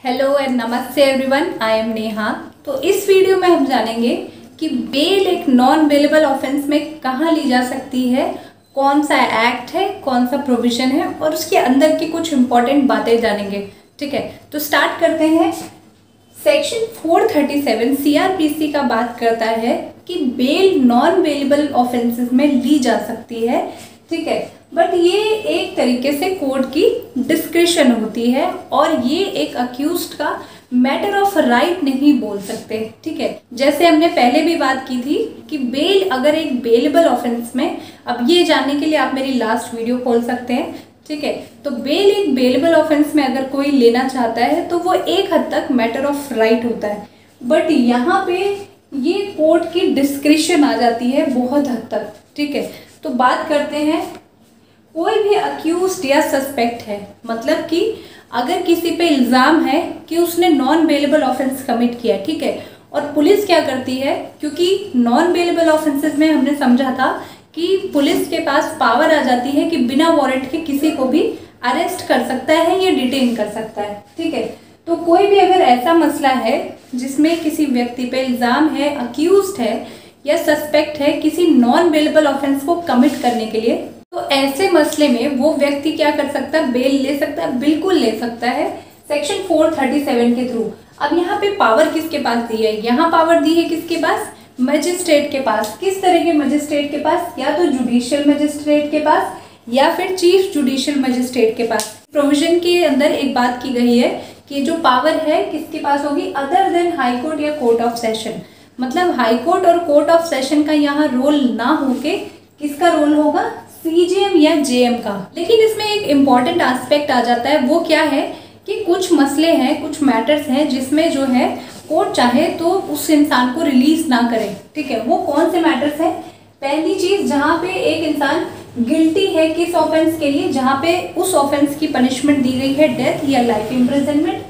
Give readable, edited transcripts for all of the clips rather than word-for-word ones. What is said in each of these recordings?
Hello and नमस्ते everyone, I am Neha. तो इस वीडियो में हम जानेंगे कि बेल एक नॉन बेलेबल ऑफेंस में कहाँ ली जा सकती है, कौन सा एक्ट है, कौन सा प्रोविजन है और उसके अंदर की कुछ इंपॉर्टेंट बातें जानेंगे। ठीक है, तो स्टार्ट करते हैं। सेक्शन 437 सीआरपीसी का बात करता है कि बेल नॉन बेलेबल ऑफेंसेस में ली जा सकती है। ठीक है, बट ये एक तरीके से कोर्ट की डिस्क्रिशन होती है और ये एक अक्यूज्ड का मैटर ऑफ राइट नहीं बोल सकते। ठीक है, जैसे हमने पहले भी बात की थी कि बेल अगर एक बेलेबल ऑफेंस में, अब ये जानने के लिए आप मेरी लास्ट वीडियो खोल सकते हैं। ठीक है, तो बेल एक बेलेबल ऑफेंस में अगर कोई लेना चाहता है तो वो एक हद तक मैटर ऑफ राइट होता है, बट यहाँ पे ये कोर्ट की डिस्क्रिशन आ जाती है बहुत हद तक। ठीक है, तो बात करते हैं, कोई भी अक्यूज्ड या सस्पेक्ट है, मतलब कि अगर किसी पे इल्ज़ाम है कि उसने नॉन बेलेबल ऑफेंस कमिट किया, ठीक है, और पुलिस क्या करती है, क्योंकि नॉन बेलेबल ऑफेंसेस में हमने समझा था कि पुलिस के पास पावर आ जाती है कि बिना वारंट के किसी को भी अरेस्ट कर सकता है या डिटेन कर सकता है। ठीक है, तो कोई भी अगर ऐसा मसला है जिसमें किसी व्यक्ति पे इल्ज़ाम है, अक्यूज्ड है या सस्पेक्ट है किसी नॉन बेलेबल ऑफेंस को कमिट करने के लिए, तो ऐसे मसले में वो व्यक्ति क्या कर सकता है, बेल ले सकता है, बिल्कुल ले सकता है सेक्शन 437 के थ्रू। अब यहाँ पे पावर किसके पास दी है, यहाँ पावर दी है किसके पास, मजिस्ट्रेट के पास। किस तरह के मजिस्ट्रेट के पास, या तो जुडिशियल मजिस्ट्रेट के पास या फिर चीफ जुडिशियल मजिस्ट्रेट के पास। प्रोविजन के अंदर एक बात की गई है कि जो पावर है किसके पास होगी, अदर देन हाई कोर्ट या कोर्ट ऑफ सेशन। मतलब हाई कोर्ट और कोर्ट ऑफ सेशन का यहाँ रोल ना होके किसका रोल होगा, सीजेएम या जेएम का। लेकिन इसमें एक इम्पॉर्टेंट एस्पेक्ट आ जाता है, वो क्या है कि कुछ मसले हैं, कुछ मैटर्स हैं जिसमें जो है कोर्ट चाहे तो उस इंसान को रिलीज ना करे। ठीक है, वो कौन से मैटर्स हैं। पहली चीज, जहाँ पे एक इंसान गिल्टी है किस ऑफेंस के लिए, जहाँ पे उस ऑफेंस की पनिशमेंट दी गई है डेथ या लाइफ इम्प्रिजनमेंट,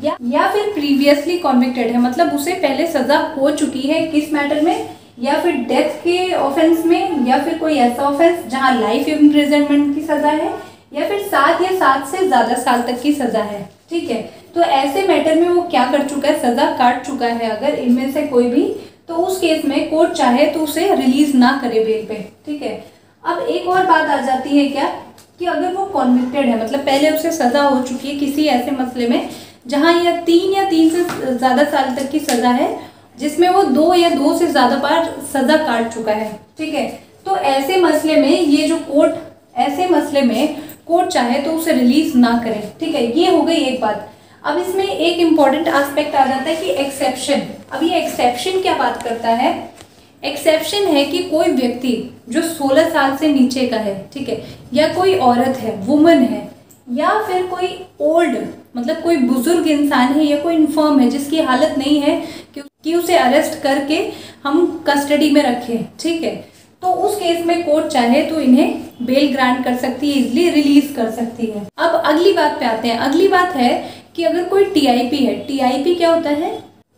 या फिर प्रीवियसली कॉन्विक्टेड है, मतलब उसे पहले सजा हो चुकी है किस मैटर में, या फिर डेथ के ऑफेंस में, या फिर कोई ऐसा ऑफेंस जहां लाइफ इम्प्रिजनमेंट की सजा है, या फिर 7 या 7 से ज़्यादा साल तक की सजा है। ठीक है, तो ऐसे मैटर में वो क्या कर चुका है, सजा काट चुका है अगर इनमें से कोई भी, तो उस केस में कोर्ट चाहे तो उसे रिलीज ना करे बेल पे। ठीक है, अब एक और बात आ जाती है क्या, कि अगर वो कॉन्विक्टेड है, मतलब पहले उसे सजा हो चुकी है किसी ऐसे मसले में जहाँ यह 3 या 3 से ज़्यादा साल तक की सजा है, जिसमें वो 2 या 2 से ज़्यादा बार सजा काट चुका है। ठीक है, तो ऐसे मसले में ये जो कोर्ट, ऐसे मसले में कोर्ट चाहे तो उसे रिलीज ना करे। ठीक है, ये हो गई एक बात। अब इसमें एक इम्पॉर्टेंट एस्पेक्ट आ जाता है कि एक्सेप्शन। अब ये एक्सेप्शन क्या बात करता है, एक्सेप्शन है कि कोई व्यक्ति जो 16 साल से नीचे का है, ठीक है, या कोई औरत है, वुमन है, या फिर कोई ओल्ड, मतलब कोई बुजुर्ग इंसान है या कोई इन्फर्म है जिसकी हालत नहीं है कि उसे अरेस्ट करके हम कस्टडी में रखें। ठीक है, तो उस केस में कोर्ट चाहे तो इन्हें बेल ग्रांट कर सकती है, इजिली रिलीज कर सकती है। अब अगली बात पे आते हैं। अगली बात है कि अगर कोई टीआईपी है, टीआईपी क्या होता है,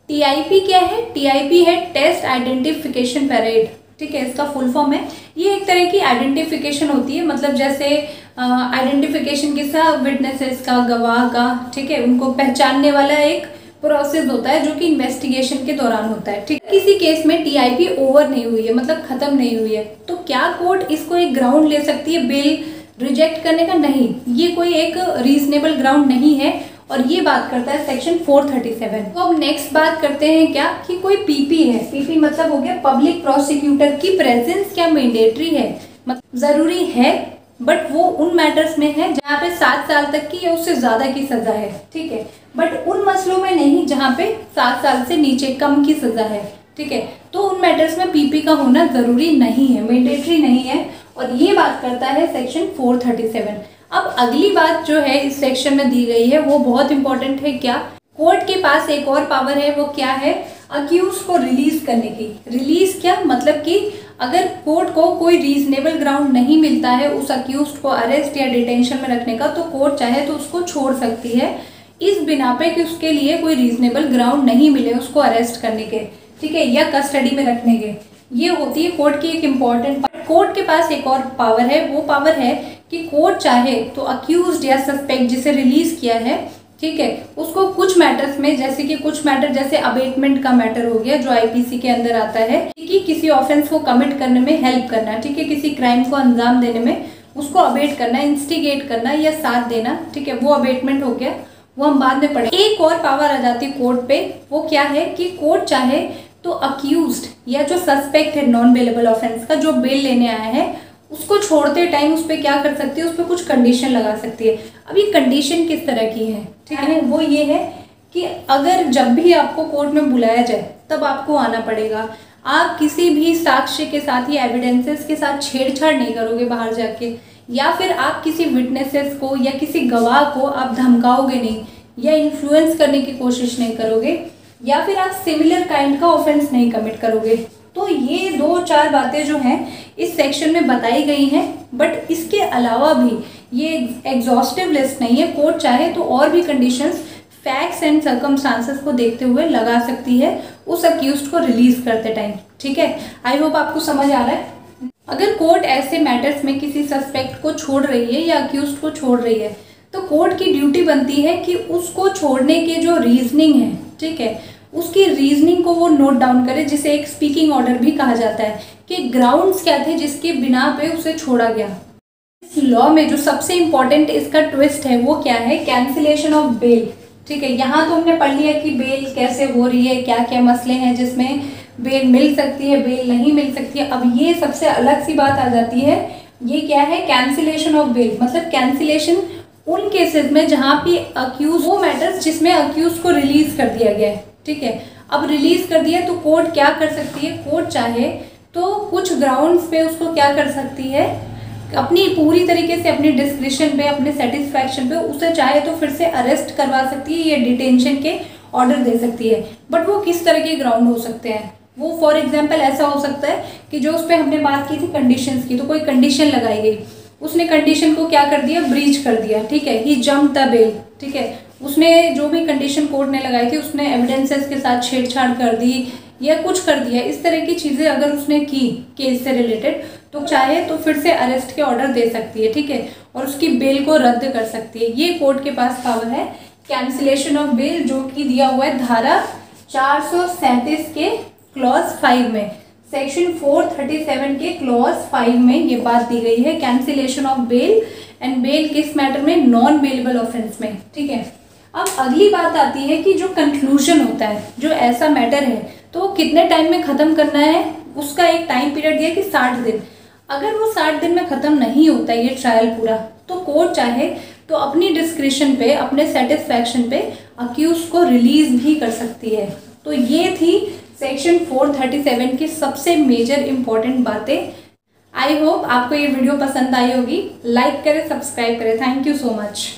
टीआईपी क्या है, टीआईपी है टेस्ट आइडेंटिफिकेशन परेड। ठीक है, इसका फुल फॉर्म है, ये एक तरह की आइडेंटिफिकेशन होती है, मतलब जैसे आइडेंटिफिकेशन किसका, विटनेसेस का, गवाह का। ठीक है, उनको पहचानने वाला एक प्रोसेस होता है जो कि इन्वेस्टिगेशन के दौरान होता है। ठीक, किसी केस में टीआईपी ओवर नहीं हुई है, मतलब खत्म नहीं हुई है, तो क्या कोर्ट इसको एक ग्राउंड ले सकती है बेल रिजेक्ट करने का, नहीं, ये कोई एक रीजनेबल ग्राउंड नहीं है, और ये बात करता है सेक्शन 437। तो अब नेक्स्ट बात करते हैं क्या, कि कोई पीपी है, पीपी मतलब हो गया पब्लिक प्रोसिक्यूटर की प्रेजेंस क्या मैंडेटरी है, मतलब जरूरी है, बट वो उन मैटर्स में है जहाँ पे 7 साल तक की या उससे ज्यादा की सजा है। ठीक है, बट उन मसलों में नहीं जहाँ पे 7 साल से नीचे कम की सजा है। ठीक है, तो उन मैटर्स में पीपी का होना जरूरी नहीं है, मैंडेटरी नहीं है, और ये बात करता है सेक्शन 437। अब अगली बात जो है इस सेक्शन में दी गई है वो बहुत इंपॉर्टेंट है। क्या, कोर्ट के पास एक और पावर है, वो क्या है, अक्यूज को रिलीज करने की। रिलीज क्या मतलब कि अगर कोर्ट को कोई रीजनेबल ग्राउंड नहीं मिलता है उस अक्यूज को अरेस्ट या डिटेंशन में रखने का, तो कोर्ट चाहे तो उसको छोड़ सकती है इस बिना पे कि उसके लिए कोई रीजनेबल ग्राउंड नहीं मिले उसको अरेस्ट करने के, ठीक है, या कस्टडी में रखने के। ये होती है कोर्ट की एक इम्पॉर्टेंट पार्ट। कोर्ट के पास एक और पावर है, वो पावर है कि कोर्ट चाहे तो अक्यूज्ड या सस्पेक्ट जिसे रिलीज किया है ठीक है, उसको कुछ मैटर्स में, जैसे कि कुछ मैटर जैसे अबेटमेंट का मैटर हो गया जो आईपीसी के अंदर आता है, कि किसी ऑफेंस को कमिट करने में हेल्प करना, ठीक है, किसी क्राइम को अंजाम देने में उसको अबेट करना, इंस्टिगेट करना या साथ देना, ठीक है, वो अबेटमेंट हो गया, वो हम बाद में पढ़ेंगे। एक और पावर आ जाती है कोर्ट पे, वो क्या है कि कोर्ट चाहे तो अक्यूज्ड या जो सस्पेक्ट है नॉन बेलेबल ऑफेंस का, जो बेल लेने आया है, उसको छोड़ते टाइम उस पर क्या कर सकती है, उस पर कुछ कंडीशन लगा सकती है। अब ये कंडीशन किस तरह की है, ठीक है, वो ये है कि अगर जब भी आपको कोर्ट में बुलाया जाए तब आपको आना पड़ेगा, आप किसी भी साक्ष्य के साथ या एविडेंसेस के साथ छेड़छाड़ नहीं करोगे बाहर जाके, या फिर आप किसी विटनेसेस को या किसी गवाह को आप धमकाओगे नहीं या इन्फ्लुएंस करने की कोशिश नहीं करोगे, या फिर आप सिमिलर काइंड का ऑफेंस नहीं कमिट करोगे। तो ये 2-4 बातें जो हैं इस सेक्शन में बताई गई हैं, बट इसके अलावा भी ये एग्जॉस्टिव लिस्ट नहीं है। कोर्ट चाहे तो और भी कंडीशंस फैक्ट्स एंड सर्कमस्टांसेस को देखते हुए लगा सकती है उस अक्यूज्ड को रिलीज करते टाइम, ठीक है। आई होप आपको समझ आ रहा है। अगर कोर्ट ऐसे मैटर्स में किसी सस्पेक्ट को छोड़ रही है या अक्यूज्ड को छोड़ रही है, तो कोर्ट की ड्यूटी बनती है कि उसको छोड़ने के जो रीजनिंग है, ठीक है, उसकी रीजनिंग को वो नोट डाउन करे, जिसे एक स्पीकिंग ऑर्डर भी कहा जाता है, कि ग्राउंड्स क्या थे जिसके बिना पे उसे छोड़ा गया। इस लॉ में जो सबसे इंपॉर्टेंट इसका ट्विस्ट है वो क्या है, कैंसिलेशन ऑफ बेल, ठीक है। यहाँ तो हमने पढ़ लिया कि बेल कैसे हो रही है, क्या क्या मसले हैं जिसमें बेल मिल सकती है, बेल नहीं मिल सकती है। अब ये सबसे अलग सी बात आ जाती है, ये क्या है, कैंसिलेशन ऑफ बेल, मतलब कैंसिलेशन उन केसेस में जहाँ पे अक्यूज, वो मैटर्स जिसमें अक्यूज को रिलीज कर दिया गया है, ठीक है। अब रिलीज कर दिया तो कोर्ट क्या कर सकती है, कोर्ट चाहे तो कुछ ग्राउंड्स पे उसको क्या कर सकती है, अपनी पूरी तरीके से अपनी डिस्क्रिप्शन पे, अपने सेटिस्फैक्शन पे उसे चाहे तो फिर से अरेस्ट करवा सकती है या डिटेंशन के ऑर्डर दे सकती है। बट वो किस तरह के ग्राउंड हो सकते हैं, वो फॉर एग्जांपल ऐसा हो सकता है कि जो उस पर हमने बात की थी कंडीशंस की, तो कोई कंडीशन लगाई गई, उसने कंडीशन को क्या कर दिया, ब्रीच कर दिया, ठीक है, ही जम्प द बेल, ठीक है, उसने जो भी कंडीशन कोर्ट ने लगाई थी उसने एविडेंसेस के साथ छेड़छाड़ कर दी या कुछ कर दिया, इस तरह की चीज़ें अगर उसने की केस से रिलेटेड, तो चाहे तो फिर से अरेस्ट के ऑर्डर दे सकती है, ठीक है, और उसकी बेल को रद्द कर सकती है। ये कोर्ट के पास पावर है कैंसिलेशन ऑफ बेल, जो कि दिया हुआ है धारा 437 के क्लॉज 5 में, सेक्शन 437 के क्लॉज 5 में ये बात दी गई है, cancellation of bail and bail किस मैटर में, नॉन बेलेबल ऑफेंस में, ठीक है। अब अगली बात आती है कि जो कंक्लूजन होता है, जो ऐसा मैटर है तो कितने टाइम में ख़त्म करना है, उसका एक टाइम पीरियड दिया कि 60 दिन। अगर वो 60 दिन में ख़त्म नहीं होता ये ट्रायल पूरा, तो कोर्ट चाहे तो अपनी डिस्क्रिप्शन पे, अपने सेटिस्फैक्शन पे अक्यूज को रिलीज भी कर सकती है। तो ये थी सेक्शन 437 की सबसे मेजर इंपॉर्टेंट बातें। आई होप आपको ये वीडियो पसंद आई होगी। लाइक करें, सब्सक्राइब करें। Thank you so much.